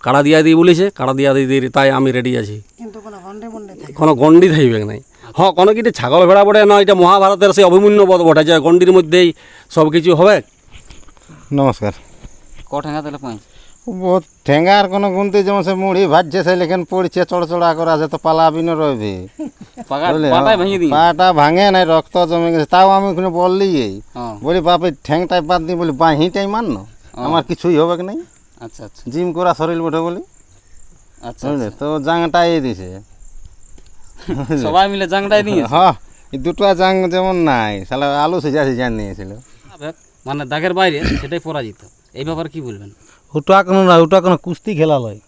কাড়া দিয়া দিই বলেছে, কাড়া দিয়া দিই তাই আমি রেডি আছি। কোনো গন্ডি থাকবে নাই। হ্যাঁ, কোনো কিছু ছাগল ভেড়া বটে না, এটা মহাভারতের সেই অভিমন্যু বধ বটে, যে গন্ডির মধ্যেই সব কিছু হবে। নমস্কার। ক ঠেঙ্গা তাহলে পাঁচ ও ঠেঙ্গার কোনো গুনতে, যেমন সে মুড়ি ভাজছে সেই লেখেন পড়ছে চড়চড়া করে আছে, তো পালাবিনও রইবে। পাটা ভাঙে নাই, রক্ত জমে গেছে, তাও আমি ওখানে বললি বলি বাপে ঠ্যাংটাই বাদ দিই, বলি বাহিটাই মান্য, আমার কিছুই হবে কি নাই। আচ্ছা আচ্ছা জিম করা শরীর বটে বলি। আচ্ছা বুঝলে তো জাংটাই দিছে সবাই মিলে জাংটাই দিয়ে। হ্যাঁ, এই দুটো জাং যেমন নাই, শালা আলু সিজা সিজা নিয়েছিল, মানে দাগের বাইরে সেটাই পরাজিত। এই ব্যাপারে কি বলবেন? ওটা কোনো না, ওটা কোনো কুস্তি খেলা লয়।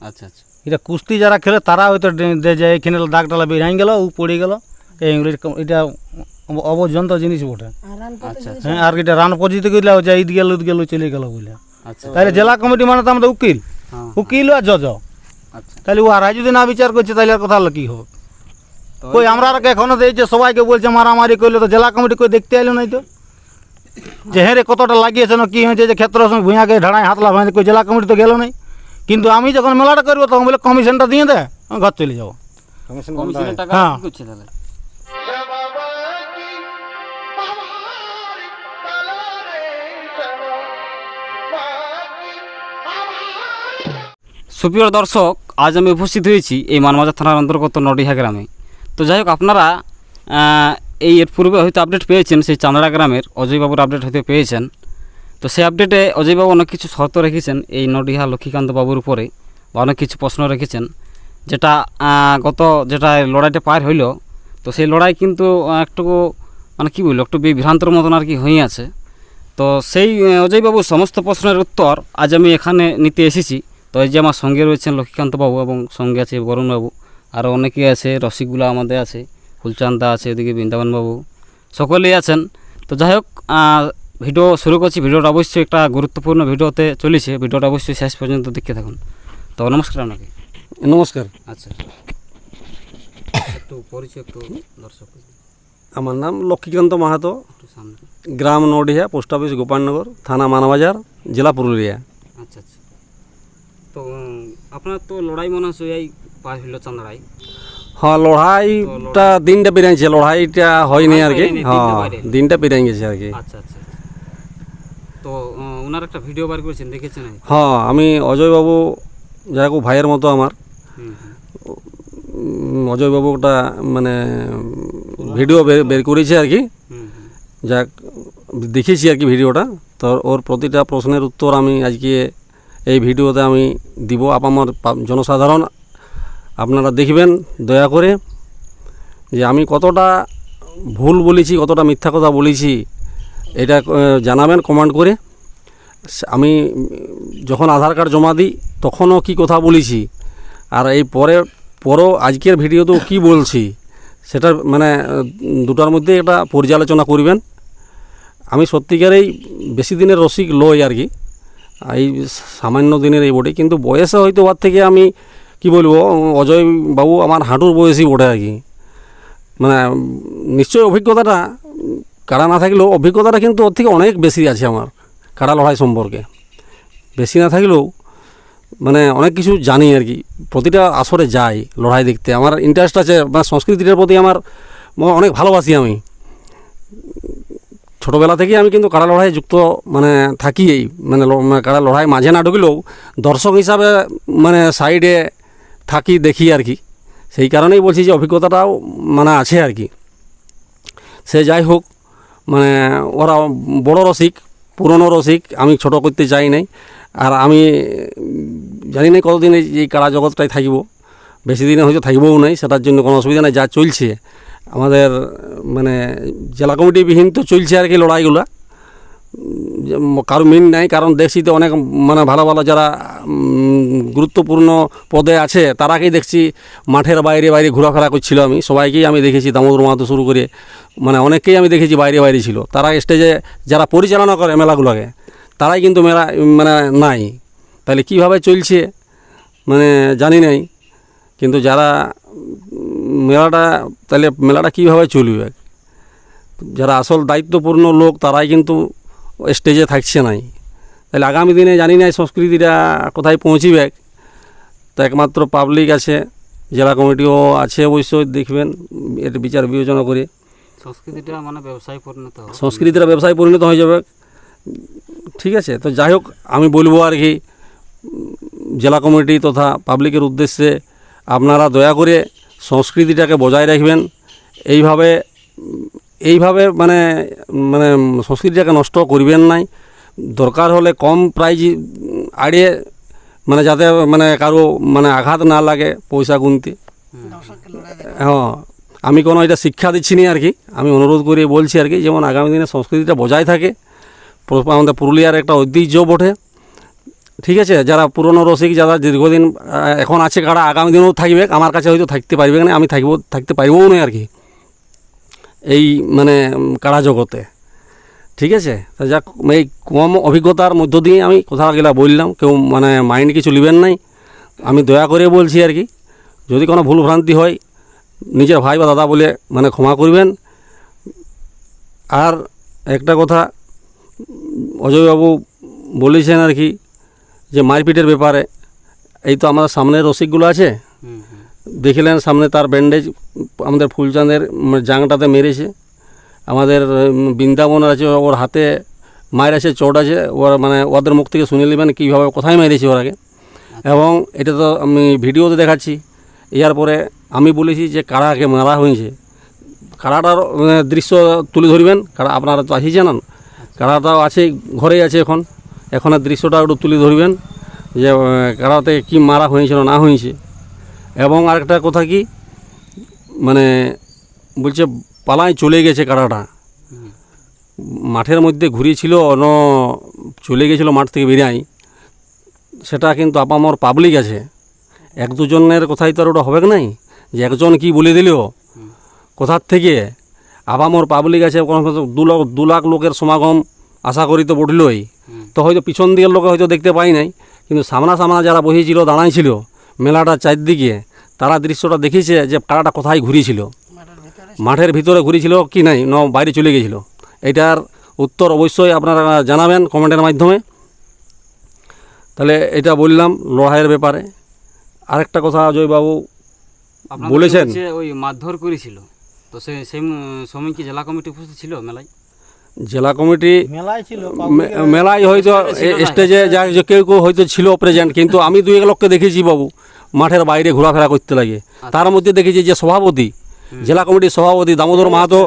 আচ্ছা আচ্ছা এটা কুস্তি যারা খেলে তারা হয়তো যে এখানে দাগটালা বেরিয়ে গেল, ও পড়ে গেল, এটা অবজন্ত জিনিস বটে। আচ্ছা হ্যাঁ, আর এটা রান পজিতে গেলে যে ঈদ গেল ঈদ গেল চলে গেল বুঝলে। আচ্ছা তাহলে জেলা কমিটি মানে তো আমাদের উকিল, উকিল আর জজ। আচ্ছা তাহলে ও আর যদি না বিচার করছে তাহলে আর কথা হলো কি হোক? তো কই আমরা আর এখনো দিয়েছে সবাইকে বলছে মারামারি করলে, তো জেলা কমিটি কই দেখতে এলো নাই তো, যে হ্যাঁ রে কতটা লাগিয়েছে না কি হয়েছে, যে ক্ষেত্র সঙ্গে ভুঁয়াকে ঢাড়ায় হাতলা ভাঙে, কই জেলা কমিটি তো গেল নাই। কিন্তু আমি যখন মেলাটা করবো তখন বলে কমিশনটা দিয়ে দেয়, আমি ঘর চলে যাবো। কমিশনের টাকা হ্যাঁ। কি করছে তাহলে? সুপ্রিয় দর্শক, আজ আমি উপস্থিত হয়েছি এই মানবাজার থানার অন্তর্গত নডিহা গ্রামে। তো যাই হোক, আপনারা এই এর পূর্বে হয়তো আপডেট পেয়েছেন, সেই চান্দড়া গ্রামের অজয়বাবুর আপডেট হয়তো পেয়েছেন। তো সেই আপডেটে অজয়বাবু অনেক কিছু শর্ত রেখেছেন এই নডিহা লক্ষ্মীকান্ত বাবুর উপরে, বা অনেক কিছু প্রশ্ন রেখেছেন, যেটা যেটা লড়াইটা পার হইল। তো সেই লড়াই কিন্তু একটু মানে কী বললো, একটু বিভ্রান্তর মতন আর কি হয়ে আছে। তো সেই অজয়বাবুর সমস্ত প্রশ্নের উত্তর আজ আমি এখানে নিতে এসেছি। তো এই যে আমার সঙ্গে রয়েছেন লক্ষ্মীকান্ত বাবু, এবং সঙ্গে আছে বরুণবাবু, আরও অনেকেই আছে, রসিকগুলা আমাদের আছে, ফুলচান্দা আছে, এদিকে বৃন্দাবনবাবু, সকলেই আছেন। তো যাই হোক, ভিডিও শুরু করছি। ভিডিওটা অবশ্যই একটা গুরুত্বপূর্ণ ভিডিওতে চলেছে, ভিডিওটা অবশ্যই শেষ পর্যন্ত দেখতে থাকুন। তো নমস্কার আপনাকে। নমস্কার। আচ্ছা, একটু পরিচয় একটু দর্শক। আমার নাম লক্ষ্মীকান্ত মাহাতো, একটু সামনে। গ্রাম নডিহা, পোস্ট অফিস গোপালনগর, থানা মানবাজার, জেলা পুরুলিয়া। আচ্ছা আচ্ছা। তো আপনার তো লড়াই মনে হচ্ছে এই পার হইল চান্দড়াই। হ্যাঁ, লড়াইটা দিনটা পেরিয়েছে, লড়াইটা হয়নি আর কি। হ্যাঁ, দিনটা পেরিয়ে গেছে আর কি। আচ্ছা আচ্ছা। তো ওনার একটা ভিডিও বার করেছেন, দেখেছেন? হ্যাঁ, আমি অজয়বাবু যাই হোক ভাইয়ের মতো আমার, অজয়বাবুটা মানে ভিডিও বের করেছে আর কি। যাক, দেখেছি আর কি ভিডিওটা। তো ওর প্রতিটা প্রশ্নের উত্তর আমি আজকে এই ভিডিওতে আমি দিব। আমার জনসাধারণ আপনারা দেখবেন দয়া করে, যে আমি কতটা ভুল বলেছি, কতটা মিথ্যা কথা বলেছি, এটা জানাবেন কমেন্ট করে। আমি যখন আধার কার্ড জমা দিই তখনও কি কথা বলেছি, আর এই পরও আজকের ভিডিওতেও কি বলছি, সেটা মানে দুটার মধ্যে একটা পর্যালোচনা করবেন। আমি সত্যিকারেই বেশি দিনের রসিক লই আর কি, এই সামান্য দিনের এই বটে, কিন্তু বয়সে হয়তো ওর থেকে আমি কি বলবো, অজয় বাবু আমার হাঁটুর বয়সী বটে আর কি। মানে নিশ্চয়ই অভিজ্ঞতাটা, কাড়া না থাকলেও অভিজ্ঞতাটা কিন্তু ওর থেকে অনেক বেশি আছে আমার কাড়া লড়াই সম্পর্কে। বেশি না থাকলেও মানে অনেক কিছু জানি আর কি। প্রতিটা আসরে যাই লড়াই দেখতে, আমার ইন্টারেস্ট আছে, মানে সংস্কৃতিটার প্রতি আমার অনেক ভালোবাসি। আমি ছোটোবেলা থেকেই আমি কিন্তু কাড়া লড়াই যুক্ত মানে থাকি। এই মানে কাড়া লড়াই মাঝে না ঢুকলেও দর্শক হিসাবে মানে সাইডে থাকি, দেখি আর কি। সেই কারণেই বলছি যে অভিজ্ঞতাটাও মানে আছে আর কি। সে যাই হোক, মানে ওরা বড় রসিক, পুরনো রসিক, আমি ছোট করতে চাই নাই। আর আমি জানি না কতদিন এই কাড়া জগৎটাই থাকবো, বেশি দিনে হয়তো থাকবও নাই, সেটার জন্য কোনো অসুবিধা নেই। যা চলছে আমাদের মানে জেলা কমিটিবিহীন তো চলছে আর কি লড়াইগুলা, কারো মিন নাই। কারণ দেখছি তো অনেক মানে ভালো ভালো যারা গুরুত্বপূর্ণ পদে আছে তারাকেই দেখছি মাঠের বাইরে বাইরে ঘোরাফেরা করছিল। আমি সবাইকেই আমি দেখেছি, দামোদর মাহাতো শুরু করে মানে অনেককেই আমি দেখেছি বাইরে বাইরে ছিল। তারা স্টেজে যারা পরিচালনা করে মেলাগুলোকে, তারাই কিন্তু মেলা মানে নাই। তাহলে কীভাবে চলছে মানে জানি নাই, কিন্তু যারা মেলাটা কীভাবে চলবে, যারা আসল দায়িত্বপূর্ণ লোক তারাই কিন্তু স্টেজে থাকছে নাই। তাহলে আগামী দিনে জানি না সংস্কৃতিটা কোথায় পৌঁছিবে। তো একমাত্র পাবলিক আছে, জেলা কমিটিও আছে, অবশ্যই দেখবেন এর বিচার বিবেচনা করে সংস্কৃতিটা মানে ব্যবসায় পরিণত হবে। সংস্কৃতিটা ব্যবসায় পরিণত হয়ে যাবে। ঠিক আছে, তো যাই হোক আমি বলবো আর কি জেলা কমিটি তথা পাবলিকের উদ্দেশ্যে আপনারা দয়া করে সংস্কৃতিটাকে বজায় রাখবেন। এইভাবে মানে মানে সংস্কৃতিটাকে নষ্ট করবেন নাই। দরকার হলে কম প্রাইজ আড়িয়ে মানে যাতে মানে কারো মানে আঘাত না লাগে পয়সা গুনতে। হ্যাঁ, আমি কোনো এটা শিক্ষা দিচ্ছি না আর কি, আমি অনুরোধ করে বলছি আর কি, যেমন আগামী দিনে সংস্কৃতিটা বজায় থাকে। আমাদের পুরুলিয়ার একটা ঐতিহ্য বটে। ঠিক আছে, যারা পুরনো রসিক, যারা দীর্ঘদিন এখন আছে কারা, আগামী দিনেও থাকবে, আমার কাছে হয়তো থাকতে পারবে না, আমি থাকতে পারবও না আর কি এই মানে কারা জগতে। ঠিক আছে, তা যাক এই কম অভিজ্ঞতার মধ্য দিয়ে আমি কথাগুলা বললাম, কেউ মানে মাইন্ড কিছু নেবেন নাই, আমি দয়া করে বলছি আর কি। যদি কোনো ভুল ভ্রান্তি হয় নিজের ভাই বা দাদা বলে মানে ক্ষমা করবেন। আর একটা কথা অজয়বাবু বলেছেন আর কি যে মারপিটের ব্যাপারে, এই তো আমাদের সামনের রসিকগুলো আছে, দেখলেন সামনে তার ব্যান্ডেজ আমাদের ফুলচাঁদের জাংটাতে মেরেছে। আমাদের বৃন্দাবন আছে, ওর হাতে মায়ের আছে, চোট আছে, ওর মানে ওদের মুখ থেকে শুনে নেবেন কীভাবে কোথায় মেরেছে ওর আগে। এবং এটা তো আমি ভিডিওতে দেখাচ্ছি। এর পরে আমি বলেছি যে কারাকে মারা হয়েছে, কারাটার দৃশ্য তুলে ধরবেন। কারা আপনারা তো আছেই জানান, কারাটাও আছে, ঘরেই আছে এখন দৃশ্যটা একটু তুলে ধরবেন যে কারাতে কি মারা হয়েছিল না হয়েছে। এবং আরেকটা কথা কি মানে বলছে পালায় চলে গেছে কারাটা, মাঠের মধ্যে ঘুরিয়েছিল চলে গেছিলো মাঠ থেকে বেরিয়ে। সেটা কিন্তু আপামর পাবলিক আছে, এক দুজনের কথাই তো আর ওটা হবে নাই যে একজন কি বলে দিল কোথার থেকে। আপামর পাবলিক আছে, কোনো 2 লাখ লোকের সমাগম আশা করি তো বটলই, তো হয়তো পিছন দিকের লোকে হয়তো দেখতে পাই নাই, কিন্তু সামনা যারা বসেছিল দাঁড়াইছিল মেলাটার চারদিকে, তারা দৃশ্যটা দেখেছে যে কারাটা কোথায় ঘুরিয়েছিল, মাঠের ভিতরে ঘুরিয়েছিল কি নাই বাইরে চলে গেছিলো। এটার উত্তর অবশ্যই আপনারা জানাবেন কমেন্টের মাধ্যমে। তাহলে এটা বললাম লড়াইয়ের ব্যাপারে। আরেকটা কথা অজয়বাবু বলেছেন যে ওই মারধর করেছিল, তো সেই সময় কি জেলা কমিটি উপস্থিত ছিল মেলায়? জেলা কমিটি মেলায় ছিল, মেলায় হয়তো স্টেজে যা কেউ হয়তো ছিল প্রেজেন্ট, কিন্তু আমি 2-1 লোককে দেখেছি বাবু মাঠের বাইরে ঘোরাফেরা করতে লাগে। তার মধ্যে দেখেছি যে সভাপতি, জেলা কমিটির সভাপতি দামোদর মাহাতো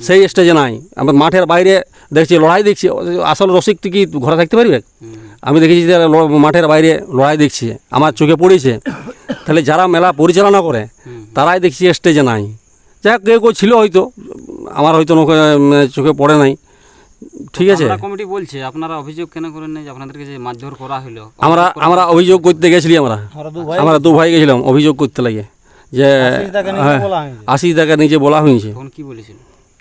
সেই স্টেজে নাই। আমরা মাঠের বাইরে দেখছি লড়াই দেখছি, আসল রসিক কি ঘরে থাকতে পারবে? আমি দেখেছি যে মাঠের বাইরে লড়াই দেখছি, আমার চোখে পড়েছে। তাহলে যারা মেলা পরিচালনা করে তারাই দেখছি স্টেজে নাই। যাই কেউ ছিল হয়তো, আমার হয়তো চোখে পড়ে নাই। ঠিক আছে, কমিটি বলছে আপনারা অভিযোগ কেন করেন না যে আপনাদেরকে যে মারধর করা হলো? আমরা অভিযোগ করতে গেছিলি, আমরা 2 ভাই গেছিলাম অভিযোগ করতে লাগে যে আশিস টাকা নিজে বলা হয়েছে। তখন কি বলেছিল?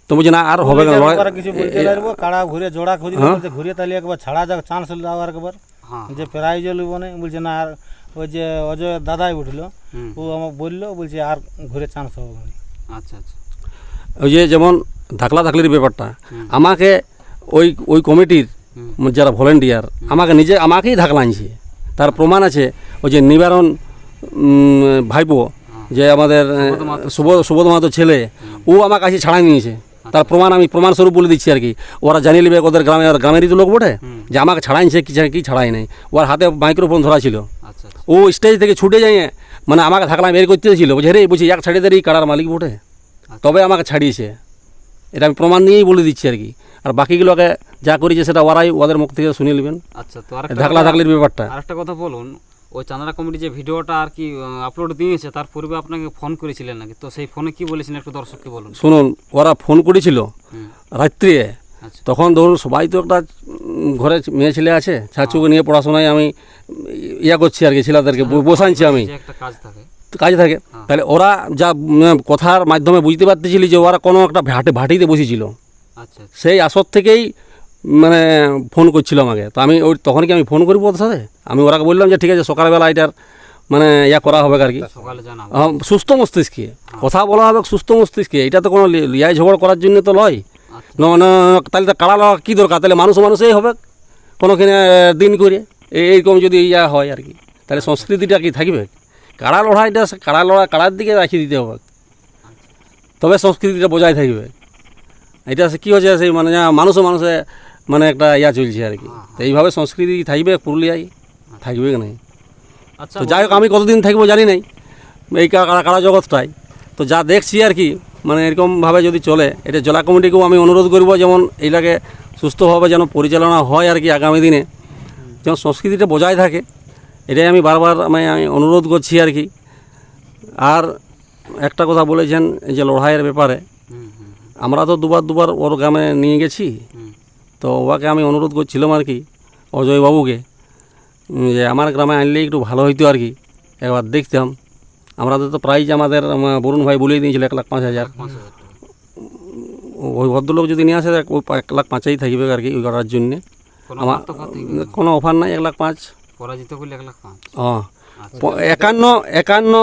তো বুঝি না আর হবে না, কিছু বলতে লাগবো, কাড়া ঘুরে জোড়া খুঁজি ঘুরে তাহলে একবার ছাড়া যাক, চান্স দেওয়ার একবার যে প্রাইজ লিব না। বলছে না, আর ওই যে অজয় দাদাই উঠলো, ও আমাকে বললো, বলছে আর ঘুরে চান্স হবে না। আচ্ছা আচ্ছা, ওই যে যেমন ধাকলির ব্যাপারটা, আমাকে ওই কমিটির যারা ভলেন্টিয়ার আমাকেই ধাকলা আনছে, তার প্রমাণ আছে। ওই যে নিবারণ ভাইপো যে আমাদের সুবোধ মাহাতো ছেলে, ও আমার কাছে ছাড়াই নিয়েছে, তার প্রমাণ আমি প্রমাণস্বরূপ বলে দিচ্ছি আর কি। ওরা জানিয়ে নেবে ওদের গ্রামেরই তো লোক বটে, যে আমাকে ছাড়াইছে কি ছাড়াই নাই। ওর হাতে মাইক্রোফোন ধরা ছিল, ও স্টেজ থেকে ছুটে যাই মানে আমাকে ধাকলা বের করতে ছিল, বুঝে রে বুঝি এক ছাড়িয়ে এই কাড়ার মালিক বটে, তবে আমাকে ছাড়িয়েছে। এটা আমি প্রমাণ নিয়েই বলে দিচ্ছি আর কি। আর বাকিগুলোকে যা করেছে সেটা ওদের মুখ থেকে শুনে নেবেন। আচ্ছা, তো ধাকলির ব্যাপারটা আরেকটা কথা বলুন, ওই চাঁদড়া কমিটি যে ভিডিওটা আর কি আপলোড দিয়েছে, তার পূর্বে আপনাকে ফোন করেছিলেন নাকি? তো সেই ফোনে কি বলেছিলেন একটু দর্শককে বলুন। শুনুন, ওরা ফোন করেছিল রাত্রে, তখন ধরুন সবাই তো একটা ঘরে মেয়ে ছেলে আছে, ছাচুকে নিয়ে পড়াশোনায় আমি করছি আর কি, ছেলেদেরকে বসাইছি আমি, একটা কাজ থাকে। তাহলে ওরা যা কথার মাধ্যমে বুঝতে পারতেছিলি যে ওরা কোনো একটা ভাটিতে বসেছিল, সেই আসর থেকেই মানে ফোন করছিল আমাকে। তো আমি তখন কি আমি ফোন করবো ওদের সাথে? আমি ওরাকে বললাম যে ঠিক আছে সকালবেলা এটার মানে করা হবে আর কি, সুস্থ মস্তিষ্কে কথা বলা হবে, সুস্থ মস্তিষ্কে। এটা তো কোনো লিয়াই ঝগড়া করার জন্য তো লয়। তাহলে তো কাড়া লওয়া কী দরকার? তাহলে মানুষই হবে কোনোখানে দিন করে এইরকম যদি হয় আর কি, তাহলে সংস্কৃতিটা কি থাকবে? কাড়া লড়াইটা কাড়ার দিকে রাখিয়ে দিতে হবে, তবে সংস্কৃতিটা বজায় থাকবে। এটা কী হচ্ছে সেই মানে মানুষে মানে একটা ইয়া চলছে আর কি। তো এইভাবে সংস্কৃতি থাকবে পুরুলিয়ায়, থাকবে কি নাই। আচ্ছা তো যাই হোক, আমি কতদিন থাকবো জানি নাই এই কাড়া জগৎটাই। তো যা দেখছি আর কি, মানে এরকমভাবে যদি চলে, এটা জেলা কমিটিকেও আমি অনুরোধ করব যেমন এইটাকে সুস্থভাবে যেন পরিচালনা হয় আর কি আগামী দিনে, যেন সংস্কৃতিটা বজায় থাকে, এটাই আমি বারবার আমি অনুরোধ করছি আর কি। আর একটা কথা বলেছেন এই যে লড়াইয়ের ব্যাপারে, আমরা তো দুবার ওর গ্রামে নিয়ে গেছি। তো ওকে আমি অনুরোধ করছিলাম আর কি, অজয় বাবুকে, যে আমার গ্রামে আনলেই একটু ভালো হইতো আর কি, একবার দেখতাম। আমাদের তো প্রাইজ আমাদের বরুণ ভাই বলেই দিয়েছিল 1,05,000। ওই ভদ্রলোক যদি নিয়ে আসে ওই 1,05,000 থাকবে আর কি ওই করার জন্যে। আমার কোনো অফার নাই, 1,05,000 পরাজিত করলে 1,05,000। হ্যাঁ, 51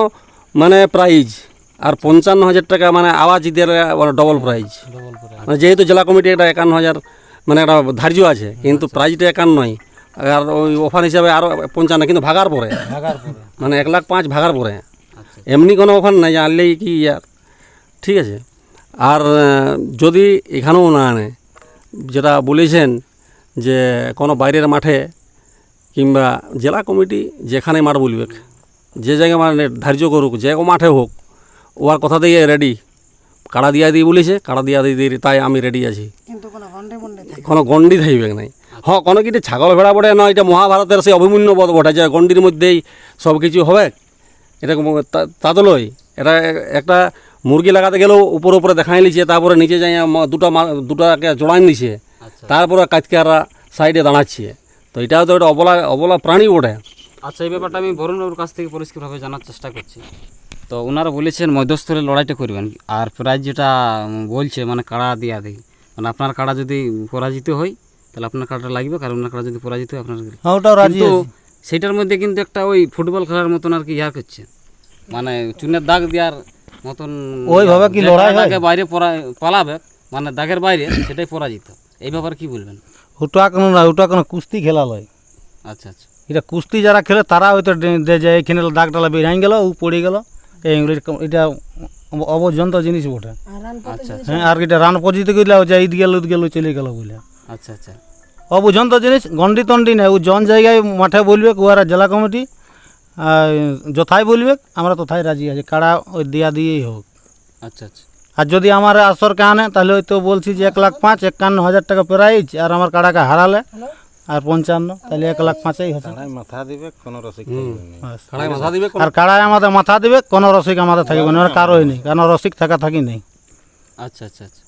মানে প্রাইজ, আর 55,000 টাকা মানে আওয়াজিদের ডবল প্রাইজ। মানে যেহেতু জেলা কমিটি এটা 51,000 মানে একটা ধার্য আছে, কিন্তু প্রাইজটা 51 আর ওই অফার হিসাবে আরও 55, কিন্তু ভাগার পরে মানে 1,05,000 ভাগার পরে, এমনি কোনো অফার নাই যে আনলেই কি ইয়ার। ঠিক আছে। আর যদি এখানেও না আনে, যেটা বলেছেন যে কোনো বাইরের মাঠে কিংবা জেলা কমিটি যেখানে মাঠ বলবে, যে জায়গায় মানে ধার্য করুক, যে মাঠে হোক, ওর কথা দিয়ে রেডি। কাড়া দিয়া দিই বলেছে, কাড়া দিয়া দিই, তাই আমি রেডি আছি, কোনো গন্ডি থাকবে নাই। হ্যাঁ, কোনো কিছু ছাগল ভেড়া বটে নয়, এটা মহাভারতের সেই অভিমন্যু বধ বটে, যে গন্ডির মধ্যেই সব কিছু হবে, এটা তা তো লয়। এটা একটা মুরগি লাগাতে গেলেও উপরে দেখাই নিছে, তারপরে নিচে যাই দুটাকে জোড়াই নিছে, তারপরে কাজকাররা সাইডে দাঁড়াচ্ছে। তো এটাও তো একটা অবলা প্রাণী বটে। আচ্ছা, এই ব্যাপারটা আমি বরুণবাবুর কাছ থেকে পরিষ্কারভাবে জানার চেষ্টা করছি। তো ওনারা বলেছেন মধ্যস্থলে লড়াইটা করবেন, আর প্রাইজ যেটা বলছে মানে কাড়া দিয়া দিই, মানে আপনার কাড়া যদি পরাজিত হয় তাহলে আপনার কাড়াটা লাগবে, কারণ ওনার কাড়া যদি পরাজিত হয় আপনার। হ্যাঁ, ওটাও রাজি কিন্তু আছি। সেটার মধ্যে কিন্তু একটা ওই ফুটবল খেলার মতন আর কি ইয়া করছে, মানে চুনের দাগ দেওয়ার মতন, ওইভাবে কি লড়াই হয়? দাগে বাইরে পালাবে, মানে দাগের বাইরে, সেটাই পরাজিত। এই ব্যাপারে কি বলবেন? ওটা কোনো না, ওটা কোনো কুস্তি খেলা লয়। আচ্ছা আচ্ছা। এটা কুস্তি যারা খেলে তারা হয়তো যে এখানে দাগটালা বেরিয়ে গেল, ও পড়ে গেল, এটা অবজন্ত জিনিস বটে। আচ্ছা হ্যাঁ, আর এটা রান পজিতে গেলে যে ঈদ গেল চলে গেল বলে আচ্ছা আচ্ছা। অবুঝন্ত জিনিস, গন্ডি তন্ডি নেই। ও জন জায়গায় মাঠে বলবে ওরা জেলা কমিটি যথাই বলবে, আমরা তথায় রাজি আছি, কাড়া ওই দিয়া দিয়েই হোক। আচ্ছা আচ্ছা। আর যদি আমার আসরকে আনে তাহলে ওই তো বলছি যে 1,05,000 51,000 টাকা প্রাইজ, আর আমার কাড়াকে হারালে আর 55, তাহলে 1,05,000 হচ্ছে। মাথা দিবে কোনো রসিক কাড়ায় মাথা দিবে, আর কাড়ায় আমাদের মাথা দিবে, কোনো রসিক আমাদের থাকবে না, আর কারোই নেই, কারণ রসিক থাকি নেই। আচ্ছা আচ্ছা আচ্ছা।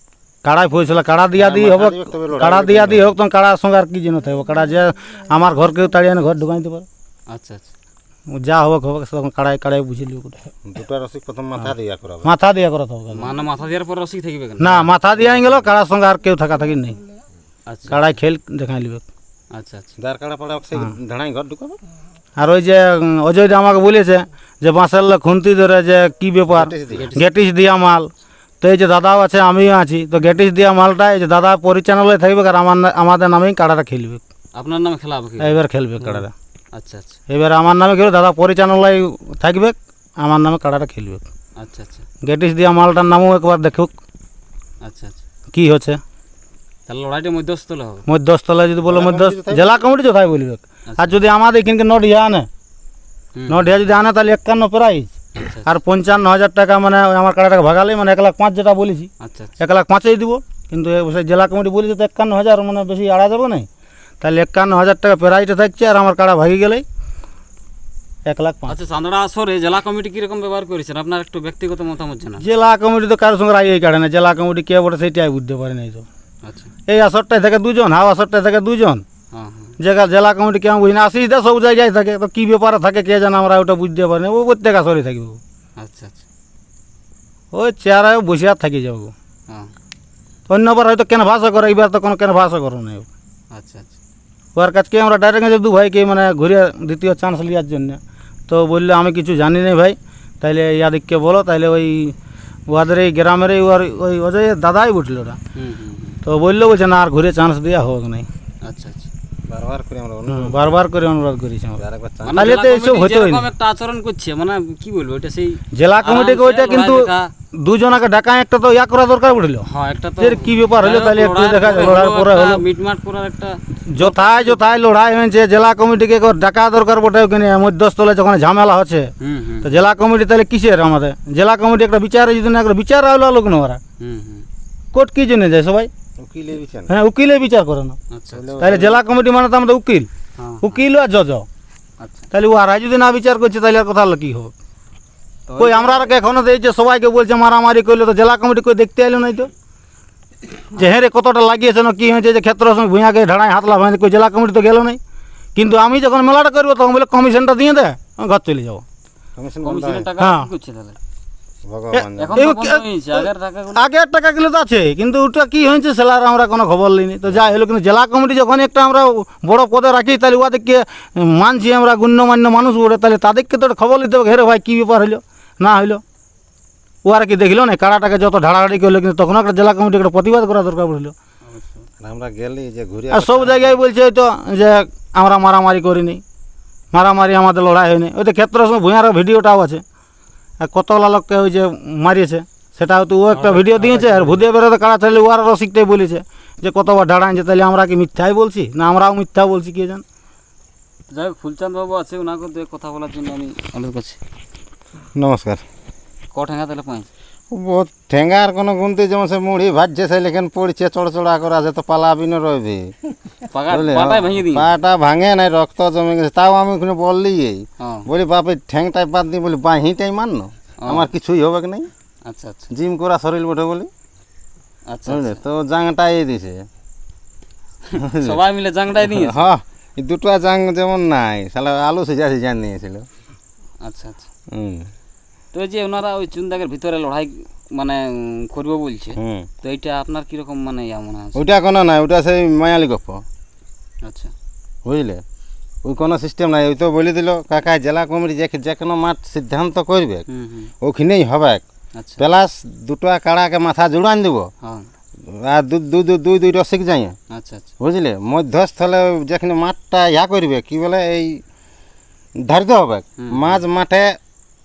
কাড়াই ফইসলা কাড়া দিয়া দিয়ে হবে, কাড়া দিয়া দিয়ে হোক, তখন কাড়ার সঙ্গে আর কি যেন থাকবে। কাড়া যে আমার ঘরকেও তাড়িয়ে আনে ঘর ঢুকাই দিতে পারে, আচ্ছা আচ্ছা। যা হবে তখন কাড়াই বুঝে লিব। দুটা রসিক প্রথম মাথা দিয়া করাবে, মাথা দিয়া করা হবে মানে মাথা দেওয়ার পর রসিক থাকবে কেন? না, মাথা দিয়া গেল, কাড়ার সঙ্গে আর কেউ থাকি নেই। আচ্ছা কাড়াই খেল দেখাই লিবে। আচ্ছা আচ্ছা। যার কাড়া পড়া সেই ধাড়াই ঘর ঢুকাবে। আর ওই যে অজয় আমাকে বলেছে যে বাঁশের খুন্তি ধরে যে কি ব্যাপার, গেটিস দিয়া মাল। তো এই যে দাদাও আছে, আমিও আছি, তো গেটিস দিয়া মালটা এই যে দাদা পরিচালনায় থাকবে, আর আমাদের নামেই কাড়াটা খেলবে। আপনার নামে খেলা হবে কি? এবার খেলবে কাড়াটা, আচ্ছা আচ্ছা এবার আমার নামে খেলবে, দাদা পরিচালনায় থাকবে, আমার নামে কাড়াটা খেলবে। আচ্ছা আচ্ছা। গেটিস দিয়া মালটার নামও একবার দেখুক আচ্ছা আচ্ছা। কি হচ্ছে। তাহলে লড়াইটা মধ্যস্থলে হবে। মধ্যস্থলে যদি বলো জেলা কমিটি কোথায় বলবে। আর যদি আমাদের এখানকে নডিয়া আনে, নডিয়া যদি আনে তাহলে 51 প্রাইজ, আর 55,000 টাকা মানে আমার কাড়াটাকে ভাগালে, মানে 1,05,000 যেটা বলেছি, আচ্ছা আচ্ছা। 1,05,000 দিব। কিন্তু সেই জেলা কমিটি বলেছে তো 51,000, মানে বেশি আড়া যাবে না, তাহলে 51,000 টাকা প্রাইজটা থাকছে, আর আমার কাড়া ভাগি গেলেই 1,05,000। আচ্ছা, চান্দড়া আসরে জেলা কমিটি কিরকম ব্যবহার করেছেন আপনার একটু ব্যক্তিগত মতামত জানান। জেলা কমিটি তো কারোর সঙ্গে রায় কাটে না, জেলা কমিটি কে বটে সেইটাই বুঝতে পারে নাই। তো আচ্ছা। এই আসরটায় থাকে 2 জন, হাও আসরটায় থাকে 2 জন, হ্যাঁ হ্যাঁ। জেলা কমিটি কেমন বুঝি না, আসিস দা সব জায়গায় থাকে, তো কী ব্যাপারে থাকে কে জানে, আমরা ওটা বুঝতে পারি না। ও প্রত্যেক আসরে থাকবে, আচ্ছা আচ্ছা। ওই চেয়ারায় বসে আর থাকি যাবো। হ্যাঁ। অন্যবার হয়তো কেন ভাষা করে, এইবার তো কোনো কেন ভাষা করো নাই। আচ্ছা আচ্ছা। ওর কাছকে আমরা ডাইরেক্ট গেছে 2 ভাইকে মানে ঘুরে দ্বিতীয় চান্স নেওয়ার জন্য। তো বললো আমি কিছু জানি না ভাই, তাইলে ইয়াদিককে বলো, তাইলে ওই ওদের এই গ্রামের ওই অজয় দাদাই উঠলো ওরা। তো বলছে না আর ঘুরে চান্স দেওয়া হোক নাই। আচ্ছা আচ্ছা। বারবার করে আমরা অনুরোধ বারবার করে অনুরোধ করেছি আমরা আরেকবার চান মানে তাহলে জেলা তো এইসব কমিটি হতোই যেরকম না। একটা আচরণ করছে মানে কি বলবো এটা সেই জেলা কমিটিকে ওইটা আরামসে কিন্তু লড়াই দেখা। দুজনাকে ডাকা একটা তো ইয়া করা দরকার পড়লো হ্যাঁ একটা তো যে কি ব্যাপার হলো তাহলে একটু দেখা লড়াই পরে হলো মিটমাট করার একটা যথায় যথায় লড়াই হয়েছে জেলা কমিটিকে একবার ডাকা দরকার বটে ওখানে মধ্যস্থলে যখন ঝামেলা হচ্ছে হুম হুম তো জেলা কমিটি তাহলে কিসের আমাদের জেলা কমিটি একটা বিচারে যদি না একটা বিচার হলো লোক না ওরা হুম হুম কোর্ট কি জন্য যায় সবাই উকিলের বিচার হ্যাঁ উকিলে বিচার করে না আচ্ছা তাহলে জেলা কমিটি মানে তো আমাদের উকিল হ্যাঁ উকিল আর জজ আচ্ছা তাহলে ওরা যদি না বিচার করছে তাহলে আর কথা হলো কি হোক তো কই আমরা আর এখনো এই যে সবাইকে বলছে মারামারি করলে তো জেলা কমিটি কই দেখতে এলো নাই তো যে হ্যাঁ রে কতটা লাগিয়েছে না কি হয়েছে যে ক্ষেত্র সঙ্গে ভুঁয়াকে ঢাড়ায় হাতলা ভাঙে কই জেলা কমিটি তো গেল নাই কিন্তু আমি যখন মেলাটা করবো তখন বলে কমিশনটা দিয়ে দে আমি ঘর চলে যাবো কমিশন কমিশনের টাকা হ্যাঁ। কি করছে তাহলে ভগবান এখন এই তো বন্ধ হয়েছে আগের টাকাগুলো আগের টাকাগুলো তো আছে কিন্তু ওটা কি হয়েছে সেলার আমরা কোনো খবর নিইনি তো যা হলো কিন্তু জেলা কমিটি যখন একটা আমরা বড় পদে রাখি তাহলে ওদেরকে মানছি আমরা গণ্যমান্য মানুষ ওরা তাহলে তাদেরকে তো একটা খবর নিতে হবে ঘেরে ভাই কী ব্যাপার হলো না হইলো ওরা কি দেখলো না কাড়াটাকে যত ঢাড়াঢাড়ি করলো কিন্তু তখন একটা জেলা কমিটি একটা প্রতিবাদ করা দরকার পড়লো আমরা গেলি যে ঘুরে আর সব জায়গায় বলছে হয়তো যে আমরা মারামারি করিনি মারামারি আমাদের লড়াই হয়নি ওই তো ক্ষেত্র সময় ভূঁয়ার ভিডিওটাও আছে আর কতগুলা লোককে ওই যে মারিয়েছে সেটা হয়তো ও একটা ভিডিও দিয়েছে আর ভূদিয়া বেরোতে কাড়া চাইলে ও আর রসিকটাই বলেছে যে কতবার ঢাড়াইছে তাহলে আমরা কি মিথ্যাই বলছি না আমরাও মিথ্যা বলছি কে জান যাই হোক ফুলচাঁদ বাবু আছে ওনাকে দু এক কথা বলার জন্য আমি অনুরোধ করছি নমস্কার ক ঠেঙ্গা তাহলে পাই বহুত ঠেঙ্গার কোনো গুনতে যেমন সে মুড়ি ভাজছে সেই লেখেন পড়ছে চড়চড়া করা আছে তো পালাবি না রইবে বুঝলে? পাটাই ভেঙে দিই পাটা ভাঙে নাই রক্ত জমে গেছে তাও আমি ওখানে বললি হ্যাঁ বলি বাপে ঠ্যাংটাই বাদ দিই বলি বাহিটাই মান্য আমার কিছুই হবে কি নাই আচ্ছা আচ্ছা জিম করা শরীর বটে বলি আচ্ছা বুঝলে তো জাংটাই দিছে সবাই মিলে জাংটাই নিয়ে হ্যাঁ এই দুটো জাং যেমন নাই শালা আলু সিজা সিজা নিয়েছিল আচ্ছা আচ্ছা হুম তো এই যে ওনারা ওই চুনদাগের ভিতরে লড়াই মানে করবো বলছে হুম তো এইটা আপনার কিরকম মানে ইয়া মনে আছে ওইটা কোনো নাই ওইটা সেই মায়ালি গপ্প আচ্ছা বুঝলে ওই কোনো সিস্টেম নাই ওই তো বলে দিল কাকা জেলা কমিটি যে কোনো মাঠ সিদ্ধান্ত করবে হুম হুম ওখানেই হবে আচ্ছা প্লাস দুটো কাড়াকে মাথা জুড়ান দিব হ্যাঁ আর দুই রসিক যাই আচ্ছা আচ্ছা বুঝলে মধ্যস্থলে যেখানে মাঠটা ইয়া করবে কি বলে এই ধারিত হবে মাঝ মাঠে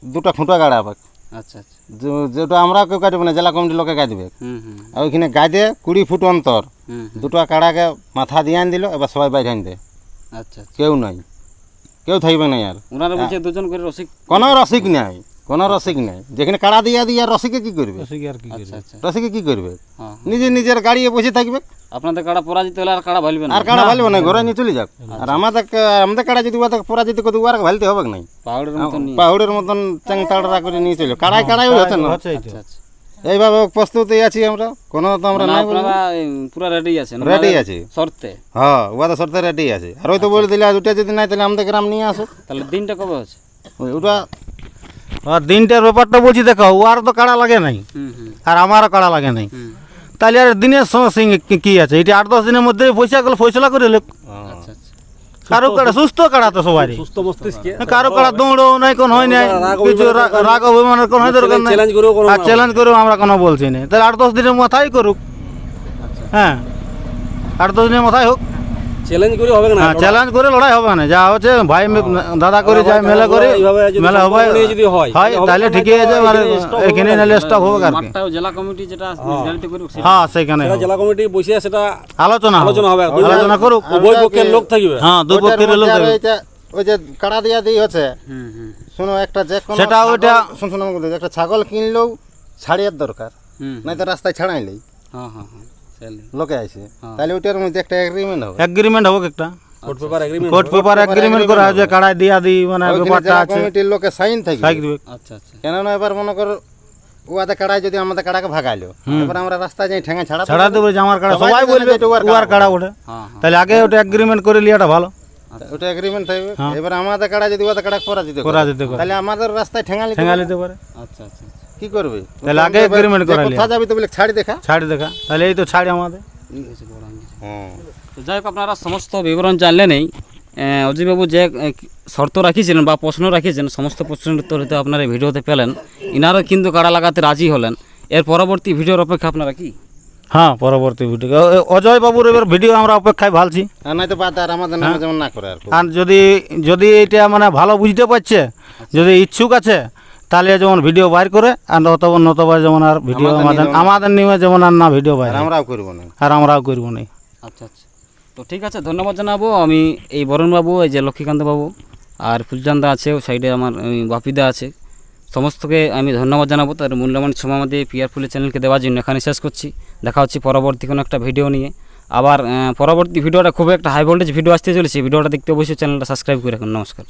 দুটো খুঁটা গাড়া হবে আচ্ছা আচ্ছা যেটা আমরা কেউ কাটবে না জেলা কমিটির লোকে কাটবে হুম হুম আর ওইখানে গাইদে 20 ফুট অন্তর হুম দুটো কাড়াকে মাথা দিয়ে আন দিল এবার সবাই বাইরে আন দে আচ্ছা আচ্ছা কেউ নাই কেউ থাকবে না আর ওনারা বলছে দুজন করে রসিক কোনো রসিক নাই কোনো রসিক নাই যেখানে কাড়া দিয়ে দিয়ে আর রসিকে কি করবে আর কি আচ্ছা আচ্ছা রসিকে কি করবে হ্যাঁ নিজের গাড়িয়ে বসে থাকবে আপনাদের কাড়া পরাজিত হলে আর কাড়া ভালবে না আর কাড়া ভালবে না ঘরে নিয়ে চলে যাক আর আমাদের কাড়া যদি ওদের পরাজিত করে ওর ভালতে হবে নাই পাহাড়ের মতন নিয়ে পাহুড়ের মতন চাংতাড়া করে নিয়ে চলে কাড়াই হচ্ছে না হচ্ছে এই তো। আচ্ছা আচ্ছা এইভাবে প্রস্তুতি আছি আমরা কোনো তো আমরা মানে নাই বলবো আপনারা পুরো রেডি আছেন রেডি আছি শর্তে হ্যাঁ ওটা শর্তে রেডি আছে আর ওই তো বলে দিলে ওটা যদি নাই তাহলে আমাদের গ্রাম নিয়ে আসো তাহলে দিনটা কবে হচ্ছে ওটা আর দিনটার ব্যাপারটা বলছি দেখো ওর তো কাড়া লাগে নাই হুম হুম আর আমারও কাড়া লাগে নাই হুম তাহলে আর দিনের সঙ্গে কি আছে এটা 8-10 দিনের মধ্যে পয়সা গুলো ফয়সলা করে লোক আচ্ছা আচ্ছা কারো কাড়া সুস্থ কাড়া তো সবারই সুস্থ মস্তিষ্কে কারো কাড়া দৌড়ো নাই কোন হয় নাই কিছু রাগ অভিমানের কোন হয় দরকার নাই চ্যালেঞ্জ করেও কোনো আর চ্যালেঞ্জ করেও আমরা কোনো বলছি না তাহলে 8-10 দিনের মাথায় করুক হ্যাঁ 8-10 দিনের মাথায় হোক চ্যালেঞ্জ করে হবে না হ্যাঁ চ্যালেঞ্জ করে লড়াই হবে না যা হচ্ছে ভাই দাদা করে যায় মেলা করে এইভাবে যদি মেলা হবে সম্পর্ক নিয়ে যদি হয়, হয় তাহলে তাহলে হবে না, ঠিকই আছে এখানে মানে stop হবে এখানে না, নাহলে স্টপ হবে আর কি মাঠটাও জেলা কমিটি যেটা নির্ধারিত করবে সেটা হ্যাঁ সেখানে সেটা হবে। জেলা কমিটি বসে সেটা আলোচনা আলোচনা হবে আলোচনা করুক উভয় পক্ষের লোক থাকবে হ্যাঁ দুই ওইটার পক্ষের লোক মধ্যে আর থাকবে। ওইটা ওই যে কাড়া দিয়া দিয়ে হচ্ছে হুম হুম শোনো একটা যে কোনো সেটা ছাগল- ওইটা- শুনো আমাকে বলতে, একটা ছাগল কিনলেও ছাড়িয়ার দরকার হুম নাই তো রাস্তায় ছাড়াইলেই হ্যাঁ হ্যাঁ হ্যাঁ চলে লোকে আছে তাহলে ওইটার মধ্যে একটা এগ্রিমেন্ট হবে এগ্রিমেন্ট হবে একটা court paper agreement court paper agreement করা আছে কাড়াই দিয়া দি মানে ওইখানে ব্যাপারটা জেলা আছে কমিটির লোকে সাইন থাকবে সাইক দিবে আচ্ছা আচ্ছা কেননা এবার মনে করো ওদের কাড়ায় যদি আমাদের কাড়াকে ভাগাইলো এবার আমরা রাস্তায় যাই ঠেঙা ছাড়া ছাড়া দেবে যে আমার কাড়া সবাই সবাই জানে বলবে যে এটা ওর ওর কাড়া ওঠে হ্যাঁ হ্যাঁ তাহলে আগে ওটা এগ্রিমেন্ট করে লিয়াটা ভালো ওটা এগ্রিমেন্ট থাকবে এবার আমাদের কাড়া যদি ওদের কাড়া পরাজিত করে, করা যেতে পারে তাহলে আমাদের রাস্তায় ঠেঙালি ঠেঙ্গা নিতে পারে আচ্ছা আচ্ছা কি করবে তাহলে আগে এবার agreement যে করা কোথা যাবি তো বলে ছাড়ি দেখা ছাড়ি দেখা তাহলে এই তো ছাড়ি আমাদের ঠিক আছে বড় আঙ্গিল। হ্যাঁ তো যাই হোক আপনারা সমস্ত বিবরণ জানলে নেই অজিবাবু যে শর্ত রাখিছিলেন বা প্রশ্ন রাখিয়েছেন সমস্ত প্রশ্নের উত্তর হয়তো আপনারা এই ভিডিওতে পেলেন ইনারও কিন্তু কাড়া লাগাতে রাজি হলেন এর পরবর্তী ভিডিওর অপেক্ষা আপনারা কি হ্যাঁ পরবর্তী ভিডিও অজয় বাবুর এবার ভিডিও আমরা অপেক্ষায় ভালছি। আর নাই তো বাদ আর আমাদের নামে যেমন না করে আর কি। আর যদি এটা মানে ভালো বুঝতে পারছে, যদি ইচ্ছুক আছে, তাহলে যেমন ভিডিও বাইর করে, আর নতবা যেমন আর ভিডিও আমাদের নিয়ে যেমন আর না ভিডিও বাইর, আর আমরাও করবো না। আর আমরাও করবো না। আচ্ছা আচ্ছা, তো ঠিক আছে, ধন্যবাদ জানাবো। আমি এই বরুণবাবু, এই যে লক্ষ্মীকান্ত বাবু আর ফুলচান্দা আছে, ও সাইডে আমার বাপিদা আছে, সমস্তকে আমি ধন্যবাদ জানাবো তার মূল্যবান সময় আমাদের পিয়ারফুলি চ্যানেলকে দেওয়ার জন্য। এখানে শেষ করছি, দেখা হচ্ছে পরবর্তী কোনো একটা ভিডিও নিয়ে। আবার পরবর্তী ভিডিওটা খুব একটা হাই ভোল্টেজ ভিডিও আসতে চলেছে, ভিডিওটা দেখতে অবশ্যই চ্যানেলটা সাবস্ক্রাইব করে রাখুন। নমস্কার।